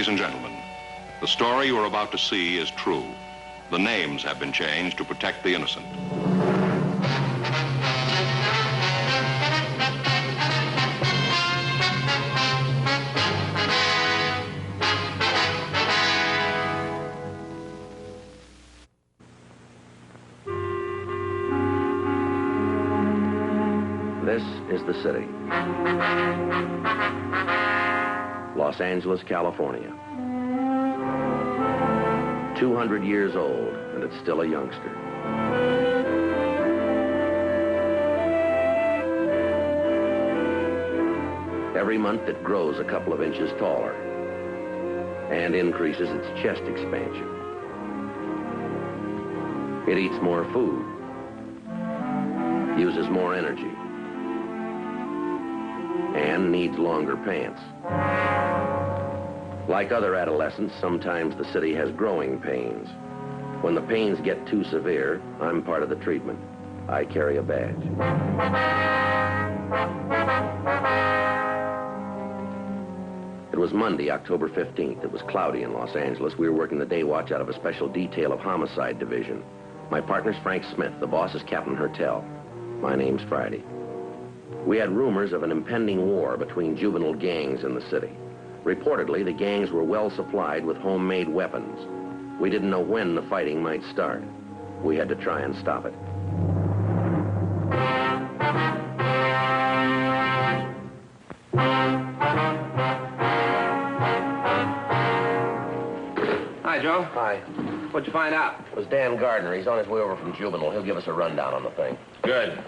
Ladies and gentlemen, the story you are about to see is true. The names have been changed to protect the innocent. This is the city. Los Angeles, California. 200 years old, and it's still a youngster. Every month it grows a couple of inches taller and increases its chest expansion. It eats more food, uses more energy, and needs longer pants. Like other adolescents, sometimes the city has growing pains. When the pains get too severe, I'm part of the treatment. I carry a badge. It was Monday, October 15th. It was cloudy in Los Angeles. We were working the day watch out of a special detail of homicide division. My partner's Frank Smith. The boss is Captain Hertel. My name's Friday. We had rumors of an impending war between juvenile gangs in the city. Reportedly, the gangs were well supplied with homemade weapons. We didn't know when the fighting might start. We had to try and stop it. Hi, Joe. Hi. What'd you find out? It was Dan Gardner. He's on his way over from Juvenile. He'll give us a rundown on the thing. Good.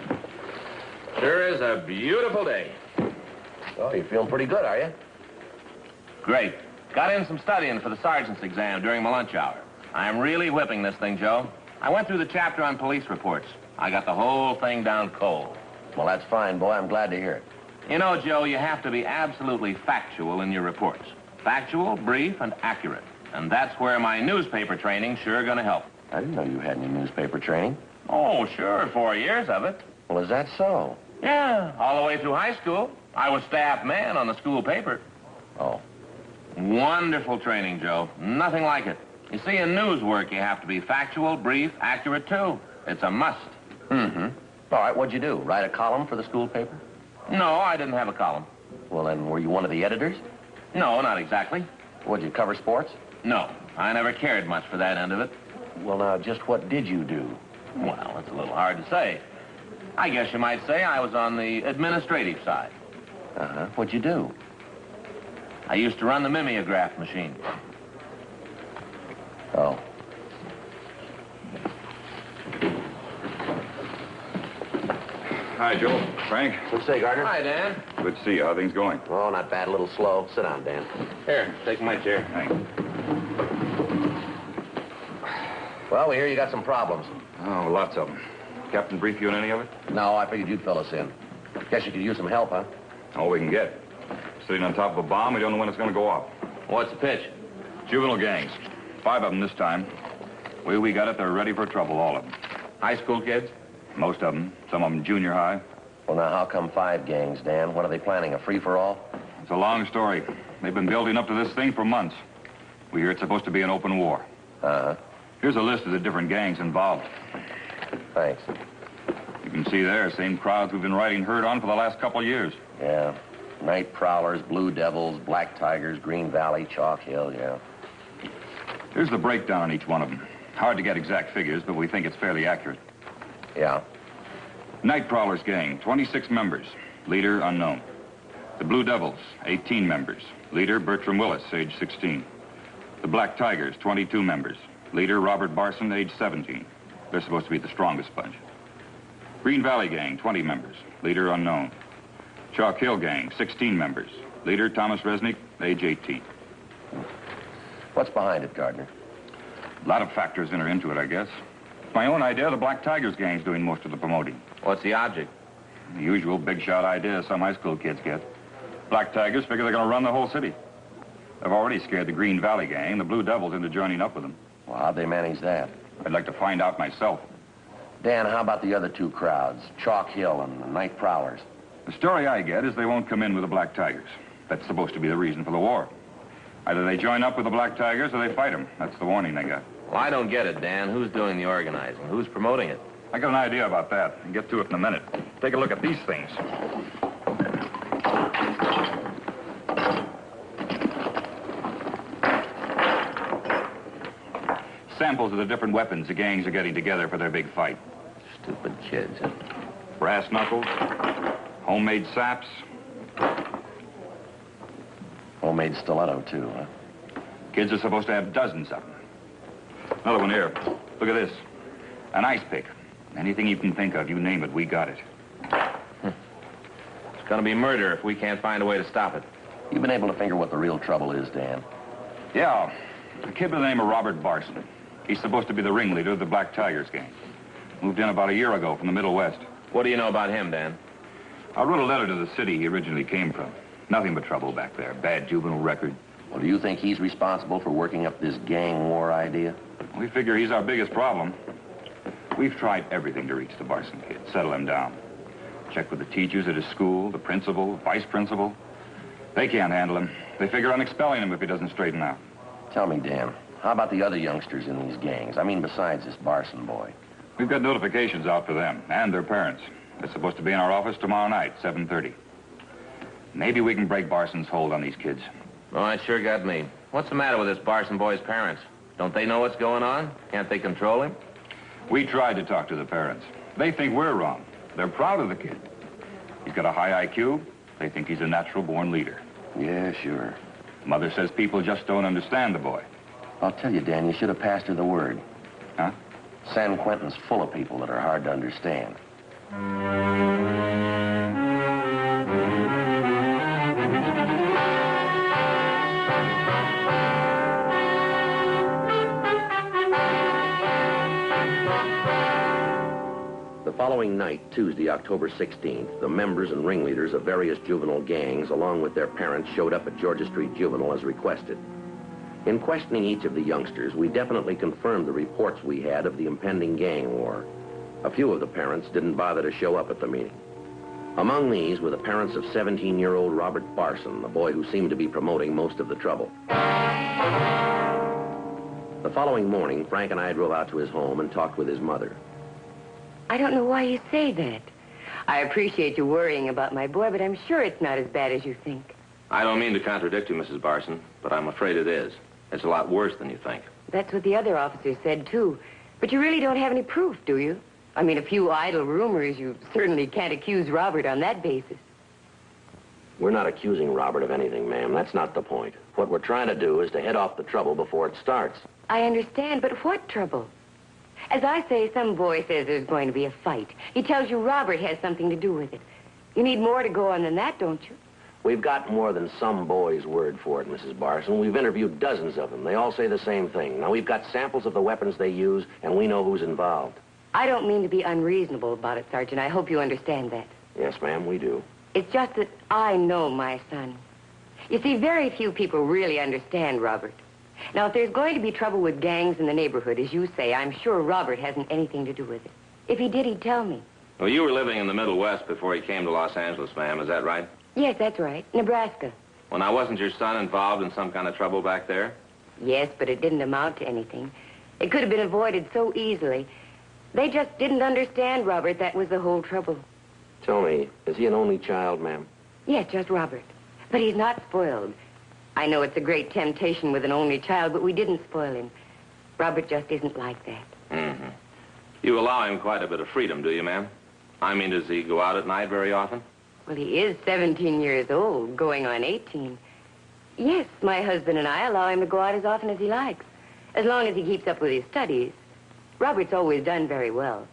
Sure is a beautiful day. Oh, you're feeling pretty good, are you? Great. Got in some studying for the sergeant's exam during my lunch hour. I'm really whipping this thing, Joe. I went through the chapter on police reports. I got the whole thing down cold. Well, that's fine, boy. I'm glad to hear it. You know, Joe, you have to be absolutely factual in your reports. Factual, brief, and accurate. And that's where my newspaper training's sure gonna help. I didn't know you had any newspaper training. Oh, sure, 4 years of it. Well, is that so? Yeah, all the way through high school. I was staff man on the school paper. Oh. Wonderful training, Joe. Nothing like it. You see, in news work, you have to be factual, brief, accurate, too. It's a must. Mm-hmm. All right, what'd you do? Write a column for the school paper? No, I didn't have a column. Well, then, were you one of the editors? No, not exactly. Would you cover sports? No, I never cared much for that end of it. Well, now, just what did you do? Well, it's a little hard to say. I guess you might say I was on the administrative side. Uh-huh. What'd you do? I used to run the mimeograph machine. Oh. Hi, Joe. Frank. What'd you say, Gardner? Hi, Dan. Good to see you. How are things going? Oh, not bad. A little slow. Sit down, Dan. Here, take my chair. Thanks. Well, we hear you got some problems. Oh, lots of them. Captain brief you on any of it? No, I figured you'd fill us in. Guess you could use some help, huh? All we can get. Sitting on top of a bomb, we don't know when it's going to go off. What's the pitch? Juvenile gangs. 5 of them this time. Way we got it, they're ready for trouble, all of them. High school kids? Most of them. Some of them junior high. Well, now, how come 5 gangs, Dan? What are they planning, a free-for-all? It's a long story. They've been building up to this thing for months. We hear it's supposed to be an open war. Uh-huh. Here's a list of the different gangs involved. Thanks. You can see there, same crowds we've been riding herd on for the last couple of years. Yeah. Night Prowlers, Blue Devils, Black Tigers, Green Valley, Chalk Hill, yeah. Here's the breakdown on each one of them. Hard to get exact figures, but we think it's fairly accurate. Yeah. Night Prowlers gang, 26 members. Leader unknown. The Blue Devils, 18 members. Leader Bertram Willis, age 16. The Black Tigers, 22 members. Leader Robert Barson, age 17. They're supposed to be the strongest bunch. Green Valley gang, 20 members. Leader unknown. Chalk Hill gang, 16 members. Leader Thomas Resnick, age 18. What's behind it, Gardner? A lot of factors enter into it, I guess. My own idea, the Black Tigers gang's doing most of the promoting. What's the object? The usual big shot idea some high school kids get. Black Tigers figure they're going to run the whole city. They've already scared the Green Valley gang, the Blue Devils, into joining up with them. Well, how'd they manage that? I'd like to find out myself. Dan, how about the other 2 crowds, Chalk Hill and the Night Prowlers? The story I get is they won't come in with the Black Tigers. That's supposed to be the reason for the war. Either they join up with the Black Tigers or they fight them. That's the warning they got. Well, I don't get it, Dan. Who's doing the organizing? Who's promoting it? I got an idea about that. I'll get to it in a minute. Take a look at these things. Samples of the different weapons the gangs are getting together for their big fight. Stupid kids. Huh? Brass knuckles, homemade saps. Homemade stiletto, too, huh? Kids are supposed to have dozens of them. Another one here. Look at this. An ice pick. Anything you can think of, you name it, we got it. It's gonna be murder if we can't find a way to stop it. You've been able to figure what the real trouble is, Dan. Yeah, a kid by the name of Robert Barson. He's supposed to be the ringleader of the Black Tigers gang. Moved in about a year ago from the Middle West. What do you know about him, Dan? I wrote a letter to the city he originally came from. Nothing but trouble back there. Bad juvenile record. Well, do you think he's responsible for working up this gang war idea? We figure he's our biggest problem. We've tried everything to reach the Barson kid, settle him down. Checked with the teachers at his school, the principal, vice principal. They can't handle him. They figure on expelling him if he doesn't straighten out. Tell me, Dan, how about the other youngsters in these gangs? I mean, besides this Barson boy. We've got notifications out for them and their parents. They're supposed to be in our office tomorrow night, 7:30. Maybe we can break Barson's hold on these kids. Oh, it sure got me. What's the matter with this Barson boy's parents? Don't they know what's going on? Can't they control him? We tried to talk to the parents. They think we're wrong. They're proud of the kid. He's got a high IQ. They think he's a natural-born leader. Yeah, sure. Mother says people just don't understand the boy. I'll tell you, Dan, you should have passed her the word. Huh? San Quentin's full of people that are hard to understand. The following night, Tuesday, October 16th, the members and ringleaders of various juvenile gangs, along with their parents, showed up at Georgia Street Juvenile as requested. In questioning each of the youngsters, we definitely confirmed the reports we had of the impending gang war. A few of the parents didn't bother to show up at the meeting. Among these were the parents of 17-year-old Robert Barson, the boy who seemed to be promoting most of the trouble. The following morning, Frank and I drove out to his home and talked with his mother. I don't know why you say that. I appreciate you worrying about my boy, but I'm sure it's not as bad as you think. I don't mean to contradict you, Mrs. Barson, but I'm afraid it is. It's a lot worse than you think. That's what the other officers said, too. But you really don't have any proof, do you? I mean, a few idle rumors. You certainly can't accuse Robert on that basis. We're not accusing Robert of anything, ma'am. That's not the point. What we're trying to do is to head off the trouble before it starts. I understand, but what trouble? As I say, some boy says there's going to be a fight. He tells you Robert has something to do with it. You need more to go on than that, don't you? We've got more than some boy's word for it, Mrs. Barson. We've interviewed dozens of them. They all say the same thing. Now, we've got samples of the weapons they use, and we know who's involved. I don't mean to be unreasonable about it, Sergeant. I hope you understand that. Yes, ma'am, we do. It's just that I know my son. You see, very few people really understand Robert. Now, if there's going to be trouble with gangs in the neighborhood, as you say, I'm sure Robert hasn't anything to do with it. If he did, he'd tell me. Well, you were living in the Middle West before he came to Los Angeles, ma'am. Is that right? Yes, that's right. Nebraska. Well, now, wasn't your son involved in some kind of trouble back there? Yes, but it didn't amount to anything. It could have been avoided so easily. They just didn't understand Robert. That was the whole trouble. Tell me, is he an only child, ma'am? Yes, just Robert. But he's not spoiled. I know it's a great temptation with an only child, but we didn't spoil him. Robert just isn't like that. Mm-hmm. You allow him quite a bit of freedom, do you, ma'am? I mean, does he go out at night very often? Well, he is 17 years old, going on 18. Yes, my husband and I allow him to go out as often as he likes, as long as he keeps up with his studies. Robert's always done very well.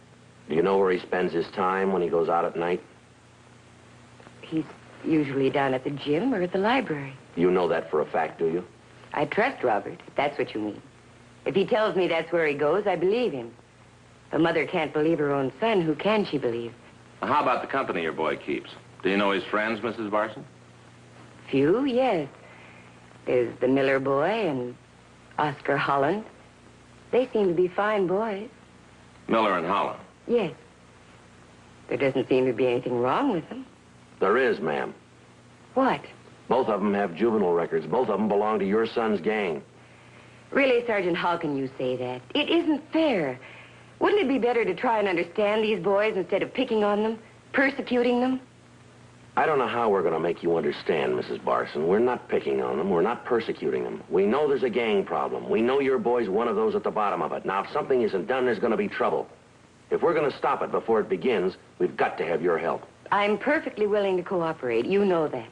Do you know where he spends his time when he goes out at night? He's usually down at the gym or at the library. You know that for a fact, do you? I trust Robert, if that's what you mean. If he tells me that's where he goes, I believe him. If a mother can't believe her own son, who can she believe? How about the company your boy keeps? Do you know his friends, Mrs. Barson? Few, yes. There's the Miller boy and Oscar Holland. They seem to be fine boys. Miller and Holland? Yes. There doesn't seem to be anything wrong with them. There is, ma'am. What? Both of them have juvenile records. Both of them belong to your son's gang. Really, Sergeant, how can you say that? It isn't fair. Wouldn't it be better to try and understand these boys instead of picking on them, persecuting them? I don't know how we're going to make you understand, Mrs. Barson. We're not picking on them. We're not persecuting them. We know there's a gang problem. We know your boy's one of those at the bottom of it. Now, if something isn't done, there's going to be trouble. If we're going to stop it before it begins, we've got to have your help. I'm perfectly willing to cooperate. You know that.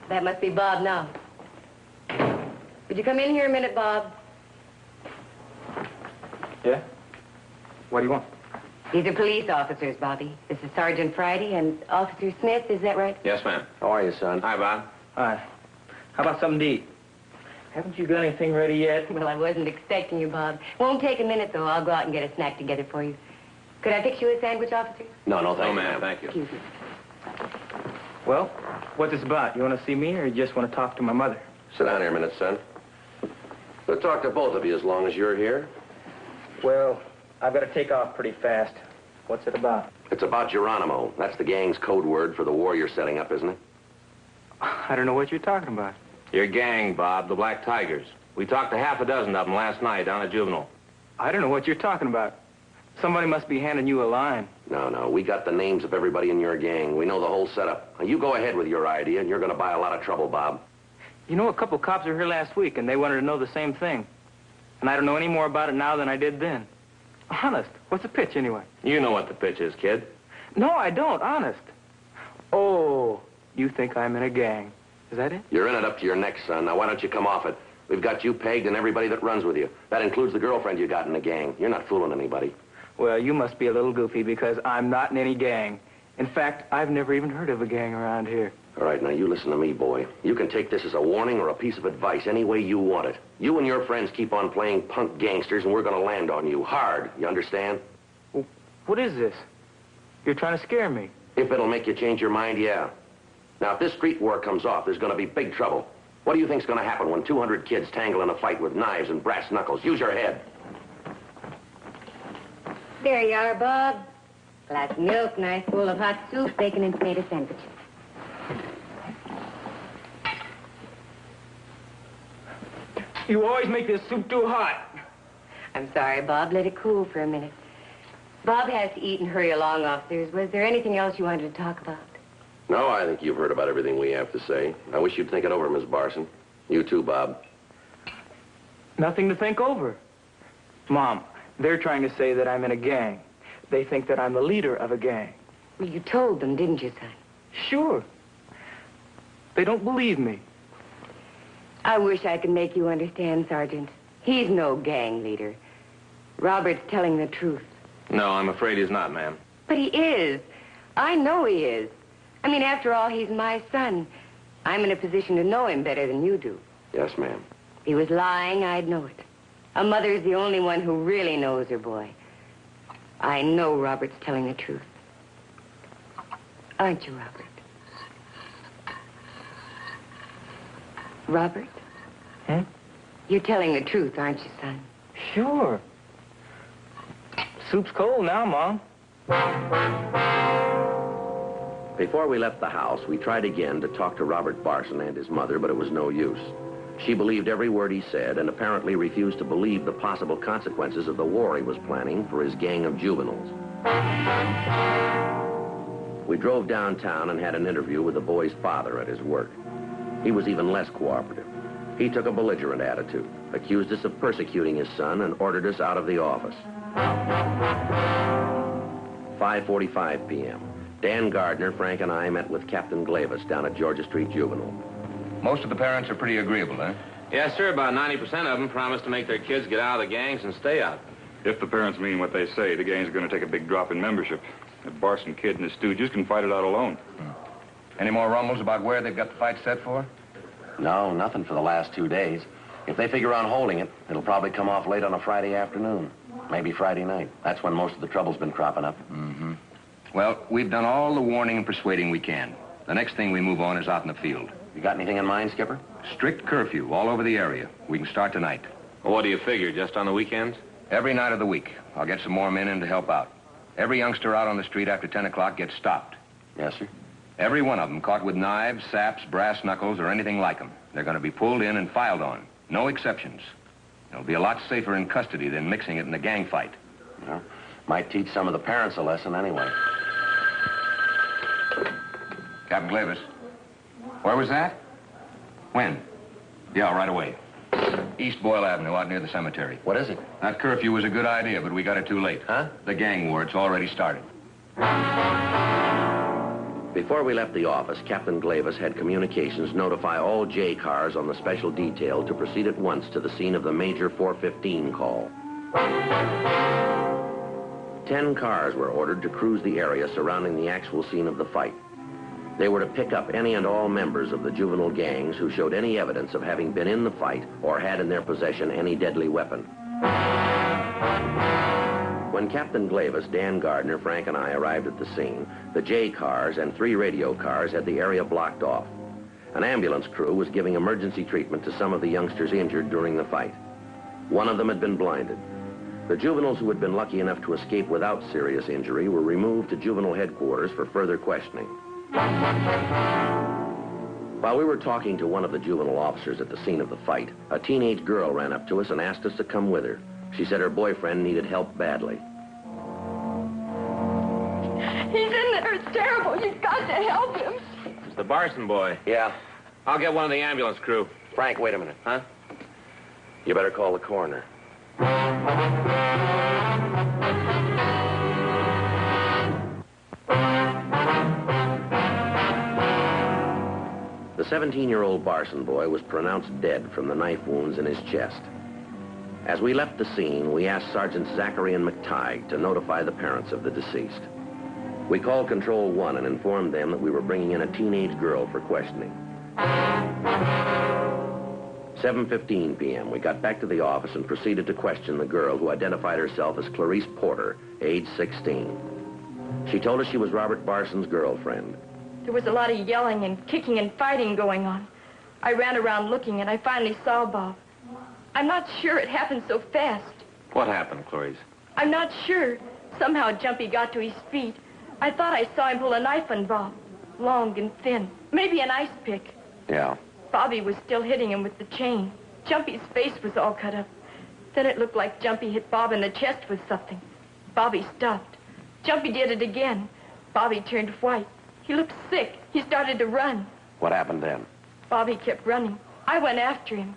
That must be Bob now. Would you come in here a minute, Bob? Yeah? What do you want? These are police officers, Bobby. This is Sergeant Friday and Officer Smith, is that right? Yes, ma'am. How are you, son? Hi, Bob. Hi. How about something to eat? Haven't you got anything ready yet? Well, I wasn't expecting you, Bob. Won't take a minute, though. I'll go out and get a snack together for you. Could I fix you a sandwich, officer? No, Oh, thank you, ma'am, thank you. Excuse me. Well, what's this about? You want to see me or you just want to talk to my mother? Sit down here a minute, son. We'll talk to both of you as long as you're here. Well, I've got to take off pretty fast. What's it about? It's about Geronimo. That's the gang's code word for the war you're setting up, isn't it? I don't know what you're talking about. Your gang, Bob, the Black Tigers. We talked to half a dozen of them last night down at Juvenile. I don't know what you're talking about. Somebody must be handing you a line. No. We got the names of everybody in your gang. We know the whole setup. Now, you go ahead with your idea, and you're going to buy a lot of trouble, Bob. You know, a couple cops were here last week, and they wanted to know the same thing. And I don't know any more about it now than I did then. Honest, what's the pitch, anyway? You know what the pitch is, kid. No, I don't, honest. Oh, you think I'm in a gang. Is that it? You're in it up to your neck, son. Now, why don't you come off it? We've got you pegged and everybody that runs with you. That includes the girlfriend you got in the gang. You're not fooling anybody. Well, you must be a little goofy because I'm not in any gang. In fact, I've never even heard of a gang around here. All right, now, you listen to me, boy. You can take this as a warning or a piece of advice any way you want it. You and your friends keep on playing punk gangsters, and we're going to land on you hard. You understand? Well, what is this? You're trying to scare me. If it'll make you change your mind, yeah. Now, if this street war comes off, there's going to be big trouble. What do you think's going to happen when 200 kids tangle in a fight with knives and brass knuckles? Use your head. There you are, Bob. Glass of milk, nice bowl of hot soup, bacon and tomato sandwiches. You always make this soup too hot. I'm sorry, Bob. Let it cool for a minute. Bob has to eat and hurry along, officers. Was there anything else you wanted to talk about? No, I think you've heard about everything we have to say. I wish you'd think it over, Miss Barson. You too, Bob. Nothing to think over. Mom, they're trying to say that I'm in a gang. They think that I'm the leader of a gang. Well, you told them, didn't you, son? Sure. They don't believe me. I wish I could make you understand, Sergeant. He's no gang leader. Robert's telling the truth. No, I'm afraid he's not, ma'am. But he is. I know he is. I mean, after all, he's my son. I'm in a position to know him better than you do. Yes, ma'am. If he was lying, I'd know it. A mother's the only one who really knows her boy. I know Robert's telling the truth. Aren't you, Robert? Robert? Hmm? You're telling the truth, aren't you, son? Sure. Soup's cold now, Mom. Before we left the house, we tried again to talk to Robert Barson and his mother, but it was no use. She believed every word he said and apparently refused to believe the possible consequences of the war he was planning for his gang of juveniles. We drove downtown and had an interview with the boy's father at his work. He was even less cooperative. He took a belligerent attitude, accused us of persecuting his son, and ordered us out of the office. 5:45 p.m. Dan Gardner, Frank, and I met with Captain Glavis down at Georgia Street Juvenile. Most of the parents are pretty agreeable, huh? Yes, sir. About 90% of them promise to make their kids get out of the gangs and stay out. If the parents mean what they say, the gang's going to take a big drop in membership. That Barson kid and his stooges can fight it out alone. Any more rumbles about where they've got the fight set for? No, nothing for the last 2 days. If they figure on holding it, it'll probably come off late on a Friday afternoon. Maybe Friday night. That's when most of the trouble's been cropping up. Mm-hmm. Well, we've done all the warning and persuading we can. The next thing we move on is out in the field. You got anything in mind, Skipper? Strict curfew all over the area. We can start tonight. Well, what do you figure, just on the weekends? Every night of the week. I'll get some more men in to help out. Every youngster out on the street after 10 o'clock gets stopped. Yes, sir. Every one of them caught with knives, saps, brass knuckles, or anything like them. They're going to be pulled in and filed on. No exceptions. It'll be a lot safer in custody than mixing it in a gang fight. Well, might teach some of the parents a lesson anyway. Captain Glavis. Where was that? When? Yeah, right away. East Boyle Avenue, out near the cemetery. What is it? That curfew was a good idea, but we got it too late. Huh? The gang war, it's already started. Before we left the office, Captain Glavis had communications notify all J cars on the special detail to proceed at once to the scene of the Major 415 call. 10 cars were ordered to cruise the area surrounding the actual scene of the fight. They were to pick up any and all members of the juvenile gangs who showed any evidence of having been in the fight or had in their possession any deadly weapon. When Captain Glavis, Dan Gardner, Frank, and I arrived at the scene, the J cars and 3 radio cars had the area blocked off. An ambulance crew was giving emergency treatment to some of the youngsters injured during the fight. One of them had been blinded. The juveniles who had been lucky enough to escape without serious injury were removed to juvenile headquarters for further questioning. While we were talking to one of the juvenile officers at the scene of the fight, a teenage girl ran up to us and asked us to come with her. She said her boyfriend needed help badly. He's in there. It's terrible. You've got to help him. It's the Barson boy. Yeah. I'll get one of the ambulance crew. Frank, wait a minute. Huh? You better call the coroner. The 17-year-old Barson boy was pronounced dead from the knife wounds in his chest. As we left the scene, we asked Sergeants Zachary and McTighe to notify the parents of the deceased. We called Control 1 and informed them that we were bringing in a teenage girl for questioning. 7:15 p.m., we got back to the office and proceeded to question the girl who identified herself as Clarice Porter, age 16. She told us she was Robert Barson's girlfriend. There was a lot of yelling and kicking and fighting going on. I ran around looking, and I finally saw Bob. I'm not sure it happened so fast. What happened, Clarice? I'm not sure. Somehow Jumpy got to his feet. I thought I saw him pull a knife on Bob. Long and thin. Maybe an ice pick. Yeah. Bobby was still hitting him with the chain. Jumpy's face was all cut up. Then it looked like Jumpy hit Bob in the chest with something. Bobby stopped. Jumpy did it again. Bobby turned white. He looked sick. He started to run. What happened then? Bobby kept running. I went after him.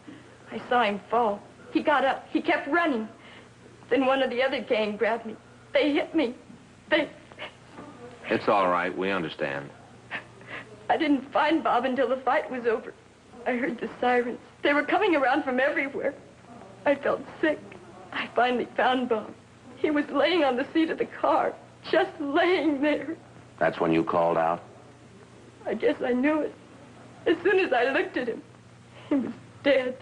I saw him fall. He got up. He kept running. Then one of the other gang grabbed me. They hit me. It's all right. We understand. I didn't find Bob until the fight was over. I heard the sirens. They were coming around from everywhere. I felt sick. I finally found Bob. He was laying on the seat of the car, just laying there. That's when you called out? I guess I knew it. As soon as I looked at him, he was dead.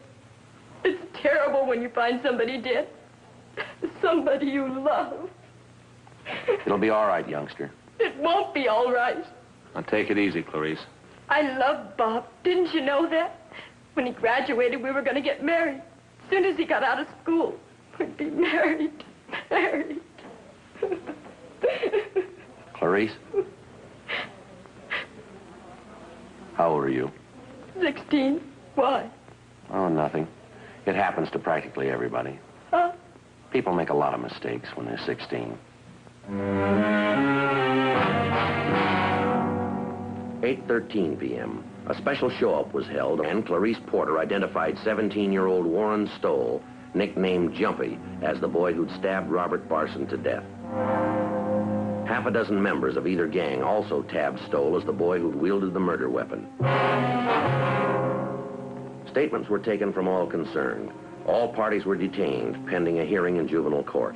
It's terrible when you find somebody dead. Somebody you love. It'll be all right, youngster. It won't be all right. Now, take it easy, Clarice. I loved Bob. Didn't you know that? When he graduated, we were going to get married. As soon as he got out of school, we'd be married. Married. Clarice? How old are you? 16. Why? Oh, nothing. It happens to practically everybody. Huh? People make a lot of mistakes when they're 16. 8:13 p.m. A special show-up was held, and Clarice Porter identified 17-year-old Warren Soule, nicknamed Jumpy, as the boy who'd stabbed Robert Barson to death. Half a dozen members of either gang also tabbed Soule as the boy who'd wielded the murder weapon. Statements were taken from all concerned. All parties were detained, pending a hearing in juvenile court.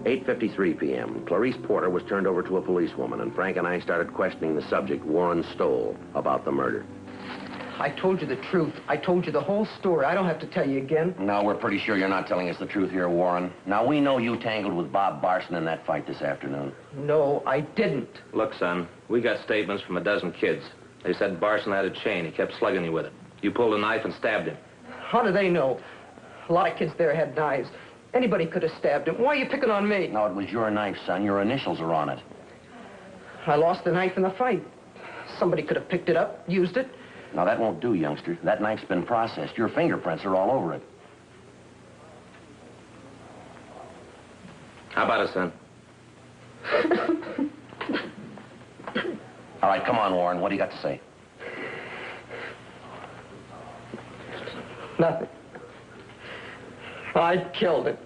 8:53 p.m., Clarice Porter was turned over to a policewoman, and Frank and I started questioning the subject, Warren Soule, about the murder. I told you the truth. I told you the whole story. I don't have to tell you again. No, we're pretty sure you're not telling us the truth here, Warren. Now, we know you tangled with Bob Barson in that fight this afternoon. No, I didn't. Look, son, we got statements from a dozen kids. They said Barson had a chain. He kept slugging you with it. You pulled a knife and stabbed him. How do they know? A lot of kids there had knives. Anybody could have stabbed him. Why are you picking on me? No, it was your knife, son. Your initials are on it. I lost the knife in the fight. Somebody could have picked it up, used it. Now, that won't do, youngster. That knife's been processed. Your fingerprints are all over it. How about it, son? All right, come on, Warren. What do you got to say? Nothing. I killed it.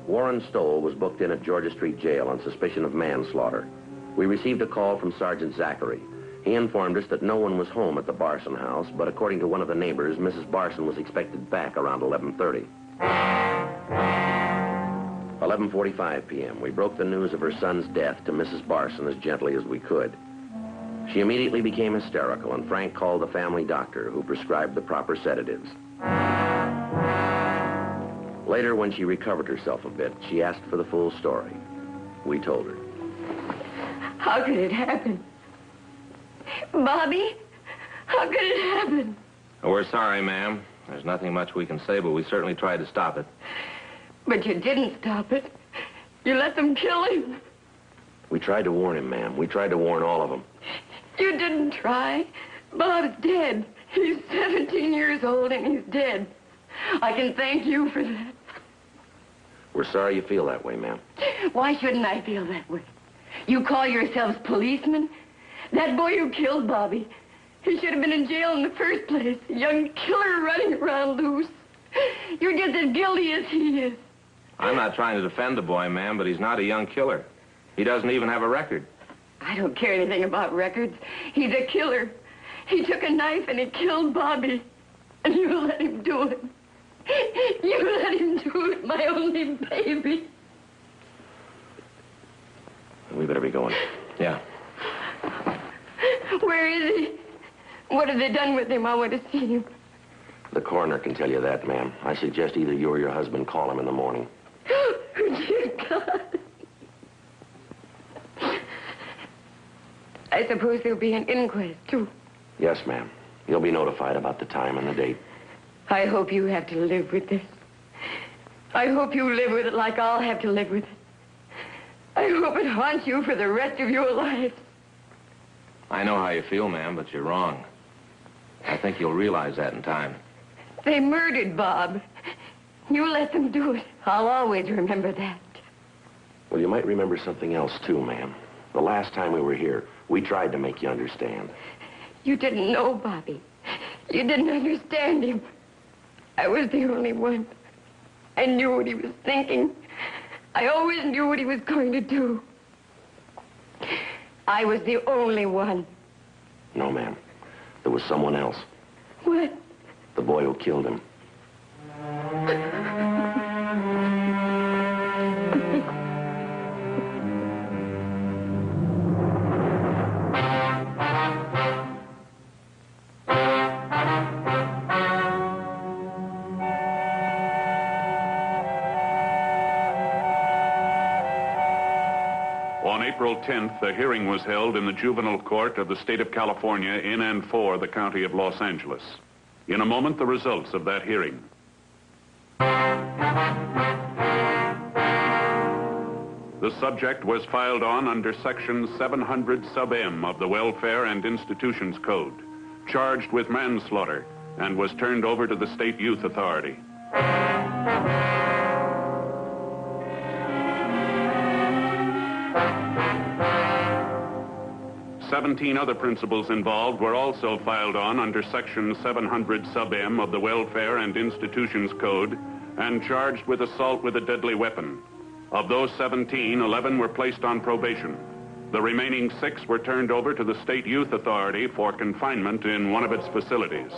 Warren Stoll was booked in at Georgia Street Jail on suspicion of manslaughter. We received a call from Sergeant Zachary. He informed us that no one was home at the Barson house, but according to one of the neighbors, Mrs. Barson was expected back around 11:30. 11:45 p.m., we broke the news of her son's death to Mrs. Barson as gently as we could. She immediately became hysterical, and Frank called the family doctor, who prescribed the proper sedatives. Later, when she recovered herself a bit, she asked for the full story. We told her. How could it happen? Bobby, how could it happen? Oh, we're sorry, ma'am. There's nothing much we can say, but we certainly tried to stop it. But you didn't stop it. You let them kill him. We tried to warn him, ma'am. We tried to warn all of them. You didn't try. Bob's dead. He's 17 years old and he's dead. I can thank you for that. We're sorry you feel that way, ma'am. Why shouldn't I feel that way? You call yourselves policemen? That boy who killed Bobby, he should have been in jail in the first place. A young killer running around loose. You're just as guilty as he is. I'm not trying to defend the boy, ma'am, but he's not a young killer. He doesn't even have a record. I don't care anything about records. He's a killer. He took a knife and he killed Bobby. And you let him do it. You let him do it, my only baby. We better be going. Yeah. Where is he? What have they done with him? I want to see him. The coroner can tell you that, ma'am. I suggest either you or your husband call him in the morning. Dear God. I suppose there'll be an inquest, too. Yes, ma'am. You'll be notified about the time and the date. I hope you have to live with this. I hope you live with it like I'll have to live with it. I hope it haunts you for the rest of your life. I know how you feel, ma'am, but you're wrong. I think you'll realize that in time. They murdered Bob. You let them do it. I'll always remember that. Well, you might remember something else, too, ma'am. The last time we were here, we tried to make you understand. You didn't know Bobby. You didn't understand him. I was the only one. I knew what he was thinking. I always knew what he was going to do. I was the only one. No, ma'am. There was someone else. What? The boy who killed him. On April 10th, a hearing was held in the juvenile court of the state of California in and for the county of Los Angeles. In a moment, the results of that hearing. The subject was filed on under Section 700 sub M of the Welfare and Institutions Code, charged with manslaughter, and was turned over to the State Youth Authority. 17 other principals involved were also filed on under Section 700 sub M of the Welfare and Institutions Code and charged with assault with a deadly weapon. Of those 17, 11 were placed on probation. The remaining 6 were turned over to the State Youth Authority for confinement in one of its facilities.